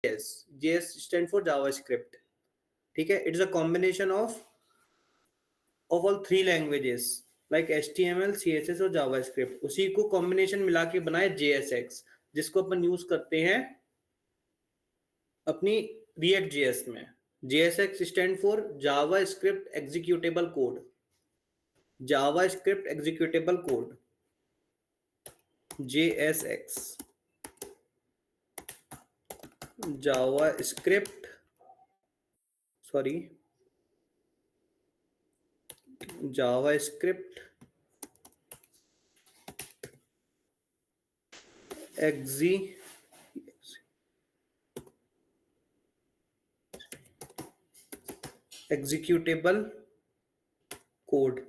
JS stand for JavaScript, ठीक है। It is a combination of all three languages like HTML, CSS और JavaScript, उसी को combination मिला के बनाए JSX, जिसको अपन यूज करते हैं अपनी रिएक्ट जेएस में। JSX stand for Java script executable code, Java script executable code, JSX, Java script, sorry Java script executable code,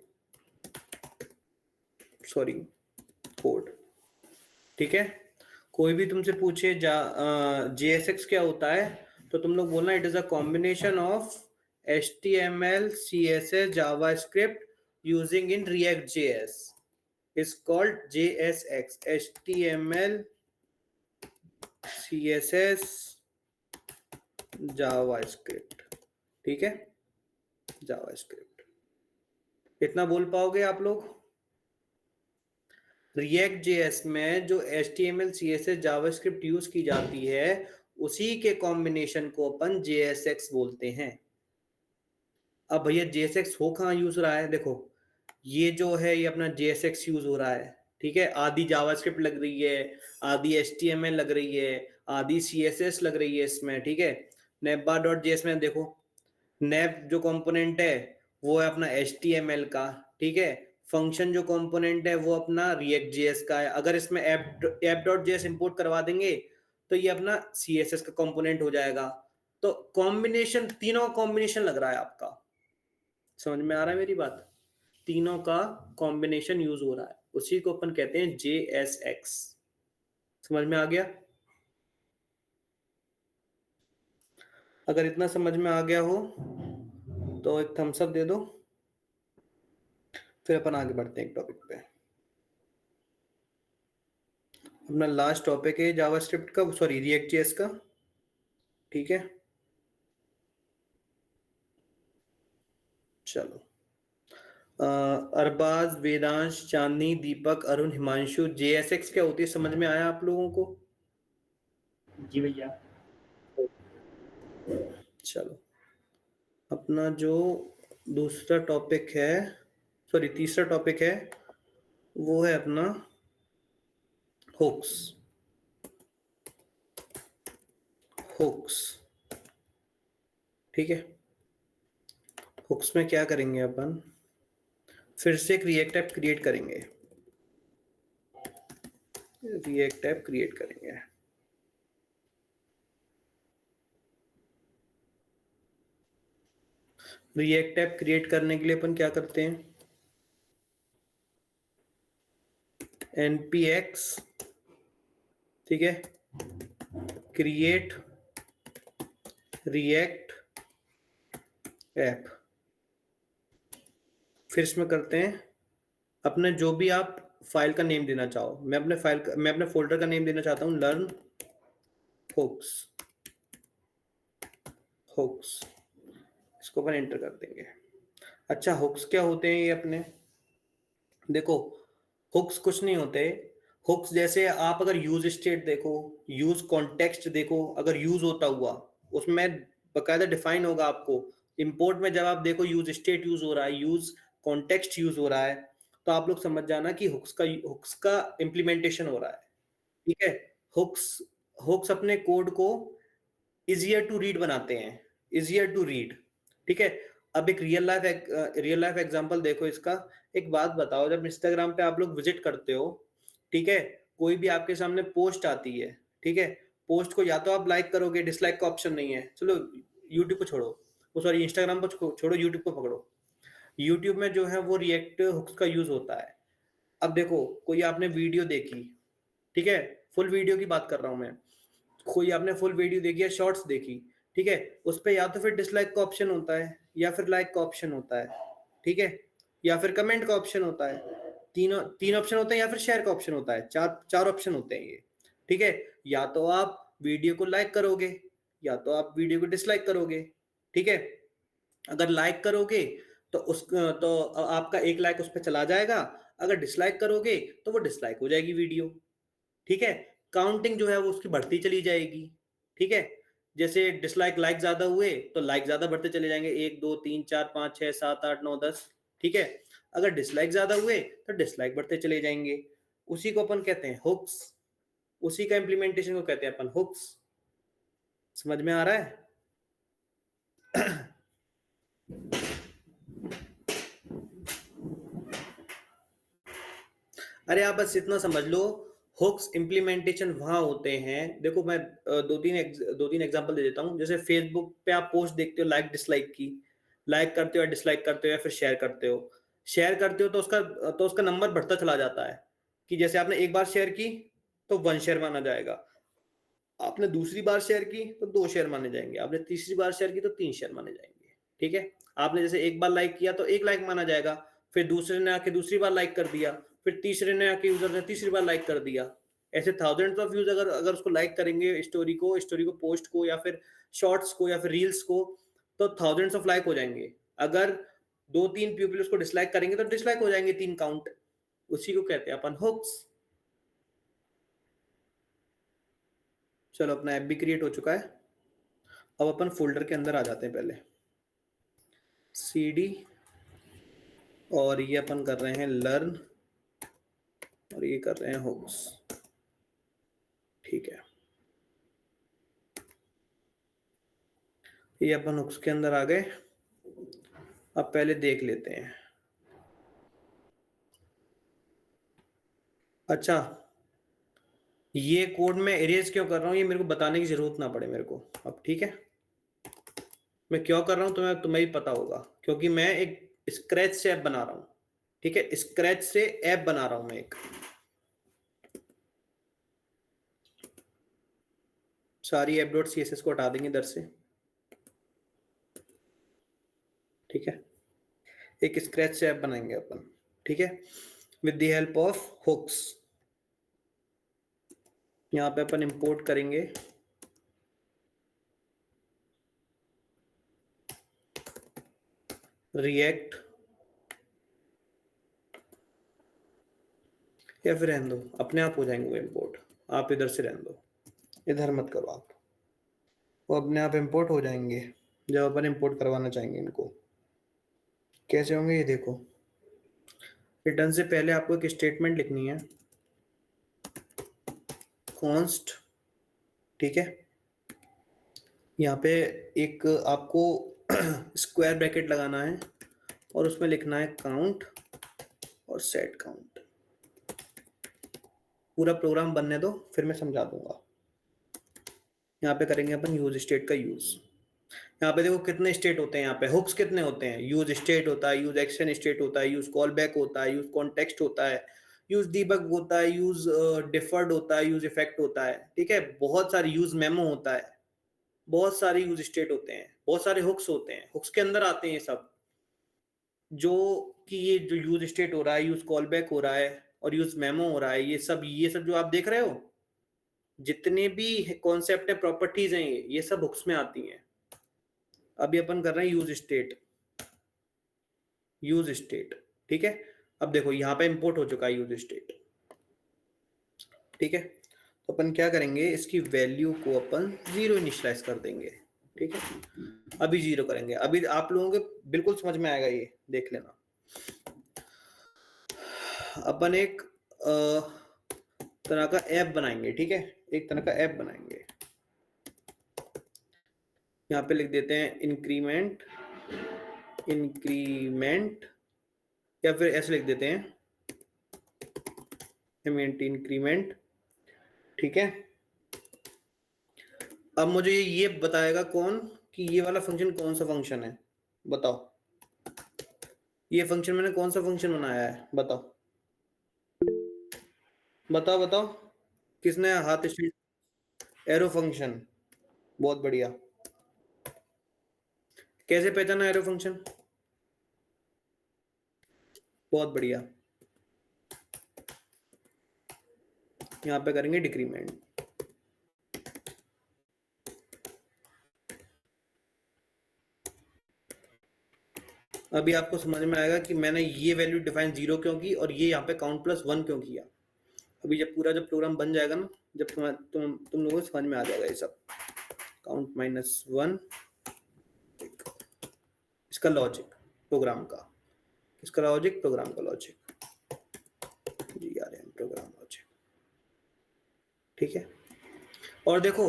sorry code, ठीक है। कोई भी तुमसे पूछे JSX क्या होता है, तो तुम लोग बोलना it is a combination of HTML, CSS, JavaScript using in React.js is called JSX, HTML, CSS, JavaScript, ठीक है, JavaScript। इतना बोल पाओगे आप लोग? React.js में जो HTML, CSS, JavaScript यूज की जाती है, उसी के कॉम्बिनेशन को अपन JSX बोलते हैं। अब भैया JSX हो कहाँ यूज रहा है, देखो ये जो है ये अपना JSX यूज हो रहा है, ठीक है। आधी जावास्क्रिप्ट लग रही है, आधी HTML लग रही है, आधी CSS लग रही है इसमें, ठीक है। Navbar.js में देखो, नैप जो कंपोनेंट है वो है अपना HTML का, ठीक है। फंक्शन जो कंपोनेंट है वो अपना React.js का है। अगर इसमें app.js इंपोर्ट करवा देंगे तो ये अपना CSS का कंपोनेंट हो जाएगा। तो कॉम्बिनेशन, तीनों का कॉम्बिनेशन लग रहा है आपका, समझ में आ रहा है मेरी बात? तीनों का कॉम्बिनेशन यूज हो रहा है, उसी को अपन कहते हैं JSX। समझ में आ गया? अगर इतना समझ में आ गया हो तो एक थम्स अप दे दो, फिर अपन आगे बढ़ते हैं एक टॉपिक पे। अपना लास्ट टॉपिक है जावास्क्रिप्ट का, सॉरी React.js का, ठीक है। चलो अरबाज, वेदांश, चांदनी, दीपक, अरुण, हिमांशु, JSX क्या होती है समझ में आया आप लोगों को? जी भैया। चलो अपना जो दूसरा टॉपिक है, सॉरी तीसरा टॉपिक है, वो है अपना हुक्स। हुक्स, ठीक है। हुक्स में क्या करेंगे अपन, फिर से एक रिएक्ट ऐप क्रिएट करेंगे, रिएक्ट ऐप क्रिएट करेंगे। रिएक्ट ऐप क्रिएट करने के लिए अपन क्या करते हैं, npx, ठीक है, क्रिएट रिएक्ट ऐप। फिर इसमें करते हैं अपने जो भी आप फाइल का नेम देना चाहो। मैं अपने फोल्डर का नेम देना चाहता हूं लर्न हुक्स, हुक्स, इसको अपन एंटर कर देंगे। अच्छा हुक्स क्या होते हैं ये अपने, देखो हुक्स कुछ नहीं होते। हुक्स जैसे आप अगर यूज स्टेट देखो, यूज कॉन्टेक्स्ट देखो, अगर यूज होता हुआ उसमें बकायदा डिफाइन होगा आपको। इंपोर्ट में जब आप देखो यूज स्टेट यूज हो रहा है, यूज कॉन्टेक्स्ट यूज हो रहा है, तो आप लोग समझ जाना कि हुक्स का इम्प्लीमेंटेशन हो रहा है, ठीक है। हुक्स हुक्स अपने कोड को इजियर टू रीड बनाते हैं, इजियर टू रीड, ठीक है। अब एक रियल लाइफ एग्जांपल देखो इसका। एक बात बताओ, जब इंस्टाग्राम पे आप लोग विजिट करते हो, ठीक है, कोई भी आपके सामने पोस्ट आती है, ठीक है, पोस्ट को या तो आप लाइक करोगे, डिसलाइक का ऑप्शन नहीं है, चलो यूट्यूब को छोड़ो, वो सॉरी इंस्टाग्राम को छोड़ो, यूट्यूब को पकड़ो। यूट्यूब में जो है वो रिएक्ट हुक्स का यूज होता है। अब देखो कोई आपने वीडियो देखी, ठीक है, फुल वीडियो की बात कर रहा हूं मैं, कोई आपने फुल वीडियो देखी या शॉर्ट्स देखी, ठीक है, उस पर या तो फिर डिसलाइक का ऑप्शन होता है, या फिर लाइक का ऑप्शन होता है, ठीक है, या फिर कमेंट का ऑप्शन होता है। तीन ऑप्शन होते हैं, या फिर शेयर का ऑप्शन होता है। चार ऑप्शन होते हैं ये, ठीक है। या तो आप वीडियो को लाइक करोगे, या तो आप वीडियो को डिसलाइक करोगे, ठीक है। अगर लाइक करोगे तो आपका 1 लाइक उस पे चला जाएगा, अगर डिसलाइक करोगे तो वो डिसलाइक हो जाएगी वीडियो, ठीक है। काउंटिंग जो है वो उसकी बढ़ती चली जाएगी, ठीक है। जैसे डिसलाइक लाइक ज्यादा हुए तो लाइक ज्यादा बढ़ते चले जाएंगे, 1 2 3 4 5 6 7 8 9 10, ठीक है। अगर डिसलाइक ज्यादा हुए तो डिसलाइक बढ़ते चले जाएंगे। उसी को अपन कहते हैं हुक्स, उसी का इम्प्लीमेंटेशन को कहते हैं अपन हुक्स। समझ में आ रहा है? अरे आप बस इतना समझ लो, हुक्स इम्प्लीमेंटेशन वहां होते हैं। देखो मैं दो तीन एग्जांपल दे देता हूँ। जैसे फेसबुक पे आप पोस्ट देखते हो, लाइक डिसलाइक की, लाइक करते हो या डिसलाइक करते हो या फिर शेयर करते हो। शेयर करते हो तो उसका नंबर बढ़ता चला जाता है, कि जैसे आपने एक बार शेयर की तो 1 शेयर माना जाएगा, आपने दूसरी बार शेयर की तो 2 शेयर माने जाएंगे, आपने तीसरी बार शेयर की तो 3 शेयर माने जाएंगे, ठीक है। आपने जैसे एक बार लाइक किया तो 1 लाइक माना जाएगा, फिर दूसरे ने आके दूसरी बार लाइक कर दिया, फिर तीसरे ने आके यूजर ने तीसरी बार लाइक कर दिया। ऐसे थाउजेंड्स ऑफ व्यूज अगर अगर उसको लाइक करेंगे, स्टोरी को पोस्ट को या फिर शॉर्ट्स को या फिर रील्स को, तो थाउजेंड्स ऑफ लाइक हो जाएंगे। अगर 2-3 पीपल उसको डिसलाइक करेंगे तो डिसलाइक हो जाएंगे 3 काउंट। उसी को कहते हैं अपन हुक्स। चलो अपना ऐप भी क्रिएट हो चुका है। अब अपन फोल्डर के अंदर आ जाते हैं। पहले cd, और ये अपन कर रहे हैं लर्न, और ये कर रहे हैं हुक्स, ठीक है। ये अपन हुक्स के अंदर आ गए। अब पहले देख लेते हैं। अच्छा, ये कोड मैं इरेज क्यों कर रहा हूँ ये मेरे को बताने की जरूरत ना पड़े मेरे को अब, ठीक है। मैं क्यों कर रहा हूँ तुम्हें भी पता होगा, क्योंकि मैं एक स्क्रैच से ऐप बना रहा हूँ, ठीक है। स्क्रैच से ऐप बना रहा हूं मैं एक। सारी ऐप डॉट CSS को हटा देंगे इधर से, ठीक है। एक स्क्रैच से ऐप बनाएंगे अपन, ठीक है, with the help of hooks. यहां पे अपन इंपोर्ट करेंगे रिएक्ट, या फिर रहने दो, अपने आप हो जाएंगे वो इंपोर्ट। आप इधर से रहने दो, इधर मत करो आप, वो अपने आप इंपोर्ट हो जाएंगे जब अपन इंपोर्ट करवाना चाहेंगे इनको। कैसे होंगे ये देखो। रिटर्न से पहले आपको एक स्टेटमेंट लिखनी है, कॉन्स्ट, ठीक है। यहाँ पे एक आपको स्क्वायर ब्रैकेट लगाना है और उसमें लिखना है काउंट और सेट काउंट। पूरा प्रोग्राम बनने दो, फिर मैं समझा दूंगा। यहाँ पे करेंगे अपन यूज स्टेट का यूज। यहाँ पे देखो कितने स्टेट होते हैं, यहाँ पे हुक्स कितने होते हैं। यूज स्टेट होता है, यूज एक्शन स्टेट होता है, यूज कॉल बैक होता है, यूज कॉन्टेक्स्ट होता है, यूज डीबग होता है, यूज डिफर्ड होता है, यूज इफेक्ट होता है, ठीक है। बहुत सारे यूज मेमो होता है, बहुत सारे यूज स्टेट होते हैं, बहुत सारे हुक्स होते हैं। हुक्स के अंदर आते हैं ये सब, जो कि ये जो यूज स्टेट हो रहा है, यूज कॉल बैक हो रहा है और यूज मेमो हो रहा है, ये सब जो आप देख रहे हो, जितने भी कॉन्सेप्ट है, प्रॉपर्टीज हैं, ये सब हुक्स में आती हैं। अभी अपन कर रहे हैं यूज स्टेट, यूज स्टेट, ठीक है। अब देखो यहाँ पे इंपोर्ट हो चुका है यूज स्टेट, ठीक है। तो अपन क्या करेंगे, इसकी वैल्यू को अपन 0 इनिशियलाइज कर देंगे, ठीक है। अभी 0 करेंगे, अभी आप लोगों के बिल्कुल समझ में आएगा, ये देख लेना। अपन एक तरह का ऐप बनाएंगे, ठीक है, एक तरह का ऐप बनाएंगे। यहाँ पे लिख देते हैं इंक्रीमेंट, इंक्रीमेंट, या फिर ऐसे लिख देते हैं इंक्रीमेंट, ठीक है। अब मुझे ये बताएगा कौन कि ये वाला फंक्शन कौन सा फंक्शन है, बताओ। ये फंक्शन मैंने कौन सा फंक्शन बनाया है, बताओ बताओ बताओ। किसने हाथ स्टील, एरो फंक्शन, बहुत बढ़िया। कैसे पहचाना एरो फंक्शन, बहुत बढ़िया। यहाँ पे करेंगे डिक्रीमेंट, अभी आपको समझ में आएगा कि मैंने ये वैल्यू डिफाइन 0 क्यों की और ये यहाँ पे काउंट प्लस 1 क्यों किया। अभी जब पूरा जब प्रोग्राम बन जाएगा ना, जब तुम लोगों को समझ में आ जाएगा ये सब। काउंट -1, इसका लॉजिक प्रोग्राम का, इसका लॉजिक प्रोग्राम का लॉजिक, GRM प्रोग्राम लॉजिक, ठीक है। और देखो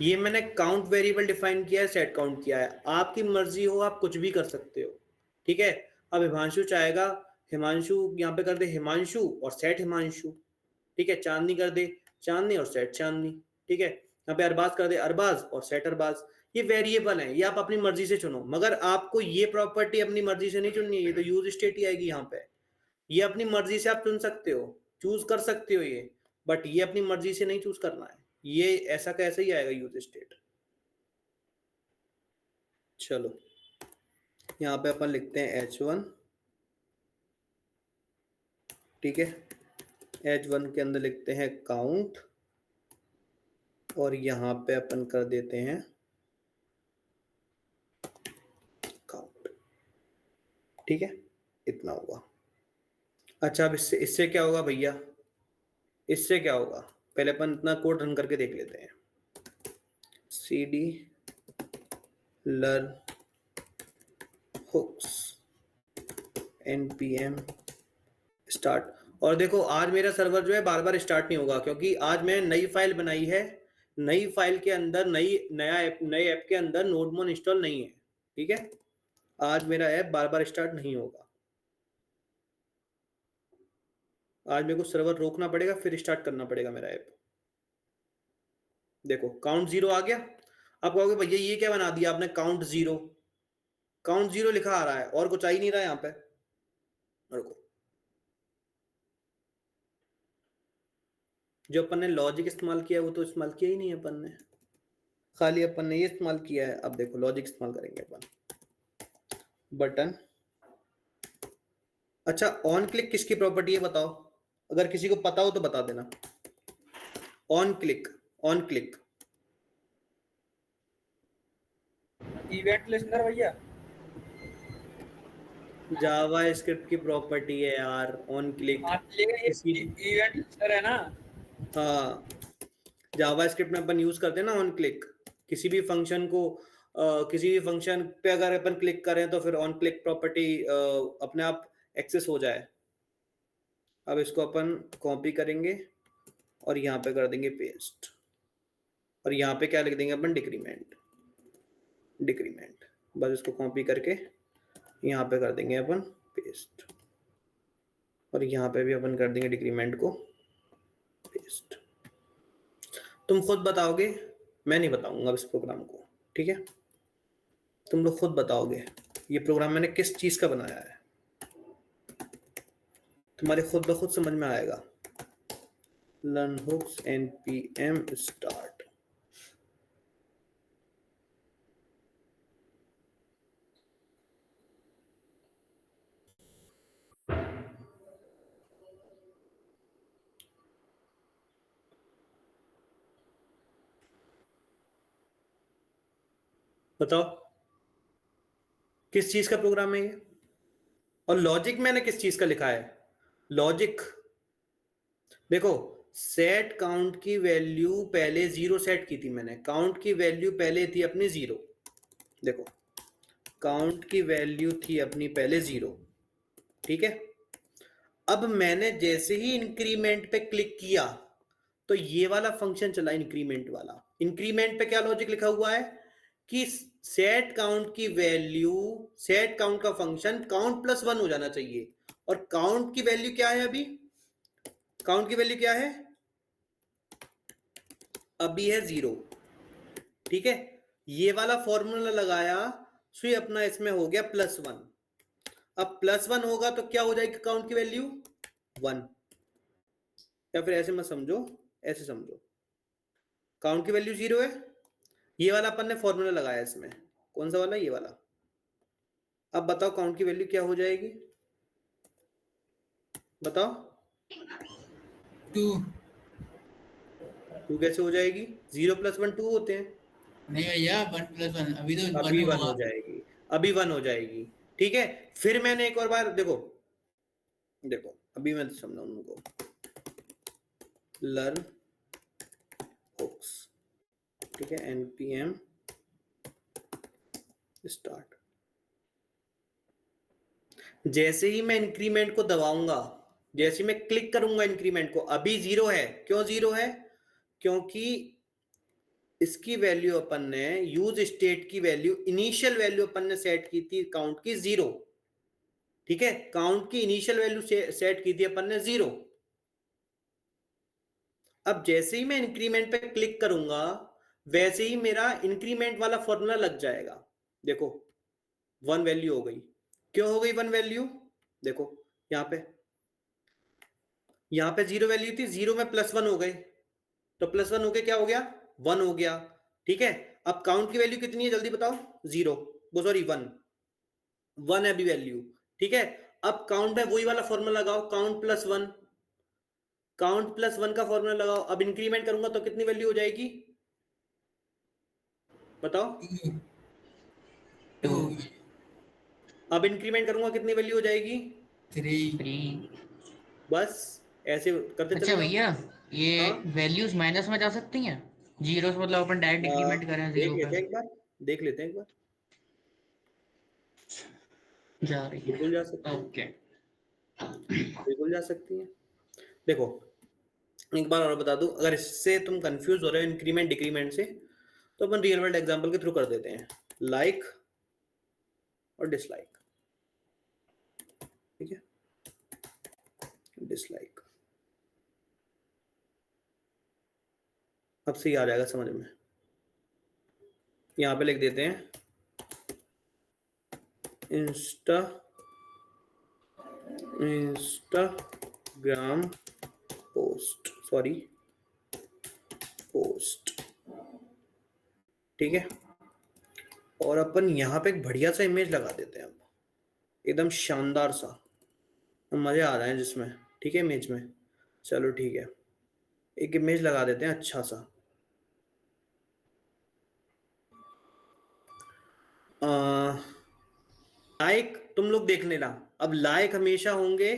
ये मैंने काउंट वेरिएबल डिफाइन किया है, सेट काउंट किया है, आपकी मर्जी हो आप कुछ भी कर सकते हो, ठीक है। अब हिमांशु चाहेगा हिमांशु यहाँ पे कर दे हिमांशु और सेट हिमांशु, ठीक है। चांदनी कर दे चांदनी और सेट चांदनी, ठीक है। यहाँ पे अरबाज कर दे अरबाज और सेट अरबाज। ये वेरिएबल है, ये आप अपनी मर्जी से चुनो, मगर आपको ये प्रॉपर्टी अपनी मर्जी से नहीं चुननी है, ये तो यूज स्टेट ही आएगी यहाँ पे। ये अपनी मर्जी से आप चुन सकते हो, चूज कर सकते हो ये, बट ये अपनी मर्जी से नहीं चूज करना है, ये ऐसा कैसे ही आएगा यूज स्टेट। चलो यहाँ पे अपन लिखते हैं H1, ठीक है। H1 के अंदर लिखते हैं काउंट और यहाँ पे अपन कर देते हैं काउंट, ठीक है। इतना होगा। अच्छा अब इससे क्या होगा भैया, इससे क्या होगा, पहले अपन इतना कोड रन करके देख लेते हैं। cd learn hooks npm start। और देखो आज मेरा सर्वर जो है बार बार स्टार्ट नहीं होगा, क्योंकि आज मैंने नई फाइल बनाई है, नई फाइल के अंदर नए ऐप के अंदर नोडमोन इंस्टॉल नहीं है, ठीक है। आज मेरा ऐप बार बार स्टार्ट नहीं होगा, आज मेरे को सर्वर रोकना पड़ेगा फिर स्टार्ट करना पड़ेगा मेरा ऐप। देखो काउंट 0 आ गया। आप कहोगे भैया ये क्या बना दिया आपने, काउंट 0, काउंट 0 लिखा आ रहा है और कुछ आ ही नहीं रहा है यहाँ पे। रुको, जो अपन ने लॉजिक इस्तेमाल किया वो तो इस्तेमाल किया ही नहीं है अपन ने, खाली अपन ने ये इस्तेमाल किया है। अब देखो लॉजिक इस्तेमाल करेंगे अपन, बटन। अच्छा ऑन क्लिक किसकी प्रॉपर्टी है बताओ, अगर किसी को पता हो तो बता देना। On click, on click event listener भैया, जावा स्क्रिप्ट की प्रॉपर्टी है यार, ऑन क्लिक। ये इवेंट लिस्टनर है ना। हाँ जावा स्क्रिप्ट में अपन यूज करते हैं ना ऑन क्लिक, किसी भी फंक्शन को किसी भी फंक्शन पे अगर अपन क्लिक करें तो फिर ऑन क्लिक प्रॉपर्टी अपने आप एक्सेस हो जाए। अब इसको अपन कॉपी करेंगे और यहाँ पे कर देंगे पेस्ट, और यहाँ पे क्या लिख देंगे अपन, डिक्रीमेंट, डिक्रीमेंट। बस इसको कॉपी करके यहाँ पे कर देंगे अपन पेस्ट, और यहाँ पे भी अपन कर देंगे डिक्रीमेंट को पेस्ट। तुम खुद बताओगे, मैं नहीं बताऊंगा इस प्रोग्राम को, ठीक है। तुम लोग खुद बताओगे ये प्रोग्राम मैंने किस चीज का बनाया है, तुम्हारे खुद ब खुद समझ में आएगा। Learn hooks npm start। बताओ किस चीज का प्रोग्राम है ये, और लॉजिक मैंने किस चीज का लिखा है। लॉजिक देखो, सेट काउंट की वैल्यू पहले 0 सेट की थी मैंने, काउंट की वैल्यू पहले थी अपनी 0। देखो काउंट की वैल्यू थी अपनी पहले 0, ठीक है। अब मैंने जैसे ही इंक्रीमेंट पे क्लिक किया तो ये वाला फंक्शन चला, इंक्रीमेंट वाला। इंक्रीमेंट पे क्या लॉजिक लिखा हुआ है कि सेट काउंट की वैल्यू, सेट काउंट का फंक्शन काउंट +1 हो जाना चाहिए, और काउंट की वैल्यू क्या है अभी, काउंट की वैल्यू क्या है अभी है 0, ठीक है। ये वाला फॉर्मूला लगाया सो ये अपना इसमें हो गया +1। अब +1 होगा तो क्या हो जाएगी काउंट की वैल्यू 1, या फिर ऐसे मत समझो, ऐसे समझो, काउंट की वैल्यू 0 है, ये वाला अपन ने फॉर्मूला लगाया इसमें, कौन सा वाला, ये वाला। अब बताओ काउंट की वैल्यू क्या हो जाएगी, बताओ। 2। 2 कैसे हो जाएगी, 0 + 1 2 होते हैं। नहीं भैया 1 + 1 अभी तो अभी 1 1 हो होगा। जाएगी, अभी 1 हो जाएगी, ठीक है। फिर मैंने एक और बार देखो अभी मैं समझाऊं उनको, लर्न हुक्स, ठीक है, npm स्टार्ट। जैसे ही मैं इंक्रीमेंट को दबाऊंगा, जैसे मैं क्लिक करूंगा इंक्रीमेंट को, अभी 0 है। क्यों 0 है? क्योंकि इसकी वैल्यू अपन ने, यूज स्टेट की वैल्यू, इनिशियल वैल्यू अपन ने सेट की थी काउंट की 0, ठीक है। काउंट की इनिशियल वैल्यू सेट की थी अपन ने 0। अब जैसे ही मैं इंक्रीमेंट पे क्लिक करूंगा, वैसे ही मेरा इंक्रीमेंट वाला फॉर्मूला लग जाएगा। देखो 1 वैल्यू हो गई। क्यों हो गई 1 वैल्यू? देखो यहां पे 0 वैल्यू थी, 0 में +1 हो गए, तो +1 होके क्या हो गया? 1 हो गया, ठीक है। अब काउंट की वैल्यू कितनी है जल्दी बताओ? 0, वो सॉरी 1 है अभी वैल्यू, ठीक है। अब काउंट में वही वाला फॉर्मूला लगाओ, काउंट प्लस वन का फॉर्मूला लगाओ। अब इंक्रीमेंट करूंगा तो कितनी वैल्यू हो जाएगी बताओ? 2 अब इंक्रीमेंट करूंगा कितनी वैल्यू हो जाएगी? 3। बस ऐसे करते अच्छा चले जाओ। भैया, ये हाँ, वैल्यूज माइनस में जा सकती हैं? जीरो से मतलब अपन डायरेक्ट डिक्रीमेंट करें देख 0 पे? लेते हैं एक बार, देख लेते हैं एक बार। जा रही है। बिल्कुल जा सकती है, ओके। बिल्कुल जा सकती है। देखो एक बार और बता दूं, अगर इससे तुम कंफ्यूज हो रहे हो इंक्रीमेंट डिक्रीमेंट से, तो अपन रियल वर्ल्ड एग्जांपल के थ्रू कर देते हैं। लाइक और डिसलाइक, ठीक है, डिसलाइक। अब से ही आ जाएगा समझ में। यहां पे लिख देते हैं इंस्टाग्राम पोस्ट, ठीक है। और अपन यहाँ पे एक बढ़िया सा इमेज लगा देते हैं, अब एकदम शानदार सा, मजे आ रहे हैं जिसमें, ठीक है, इमेज में। चलो ठीक है, एक इमेज लगा देते हैं अच्छा सा। लाइक तुम लोग देख लेना, अब लाइक हमेशा होंगे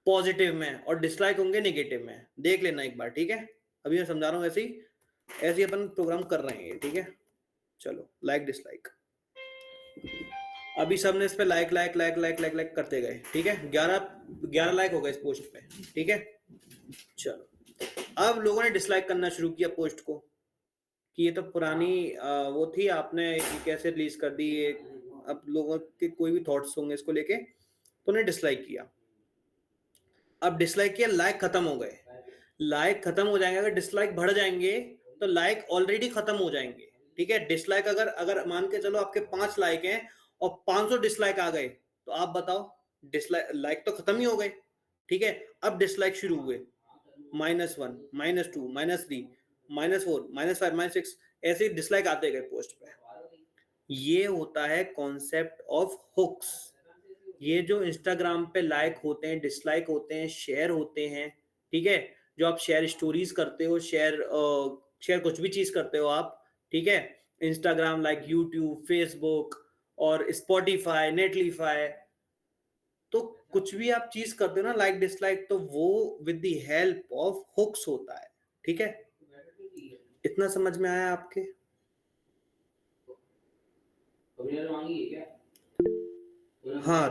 पॉजिटिव में और डिसलाइक होंगे नेगेटिव में, देख लेना एक बार, ठीक है। अभी मैं समझा रहा हूँ, ऐसे ही अपन प्रोग्राम कर रहे हैं, ठीक है। चलो लाइक डिसलाइक, अभी सबने इस पे like like like like like like करते गए, ठीक है। 11 लाइक हो गए इस पोस्ट पे, ठीक है। चलो अब लोगों ने डिसलाइक करना शुरू किया पोस्ट को, कि ये तो पुरानी वो थी, आपने ये कैसे रिलीज कर दी ये। अब लोगों के कोई भी थॉट्स होंगे इसको लेके, तो उन्हें डिसलाइक किया। अब डिसलाइक किया, लाइक खत्म हो गए। लाइक खत्म हो जाएंगे, अगर डिसलाइक बढ़ जाएंगे तो लाइक ऑलरेडी खत्म हो जाएंगे, ठीक है। डिसलाइक अगर अगर मान के चलो आपके 5 लाइक हैं और 500 डिसलाइक आ गए, तो आप बताओ, डिसलाइक लाइक तो खत्म ही हो गए, ठीक है। अब डिसलाइक शुरू हुए, -1 -2 -3 -4 -5 -6, ऐसे डिसलाइक आते गए पोस्ट पे। ये होता है कॉन्सेप्ट ऑफ हुक्स। ये जो इंस्टाग्राम पे लाइक होते हैं, डिसलाइक होते हैं, शेयर होते हैं, ठीक है, जो आप शेयर स्टोरीज करते हो, शेयर कुछ भी चीज करते हो आप, ठीक है, इंस्टाग्राम, लाइक यूट्यूब, फेसबुक और स्पॉटिफाई, नेटलीफाई, तो कुछ भी आप चीज करते हो ना, लाइक डिसलाइक, तो वो with the help of hooks होता है, ठीक है। इतना समझ में आया आपके? हाँ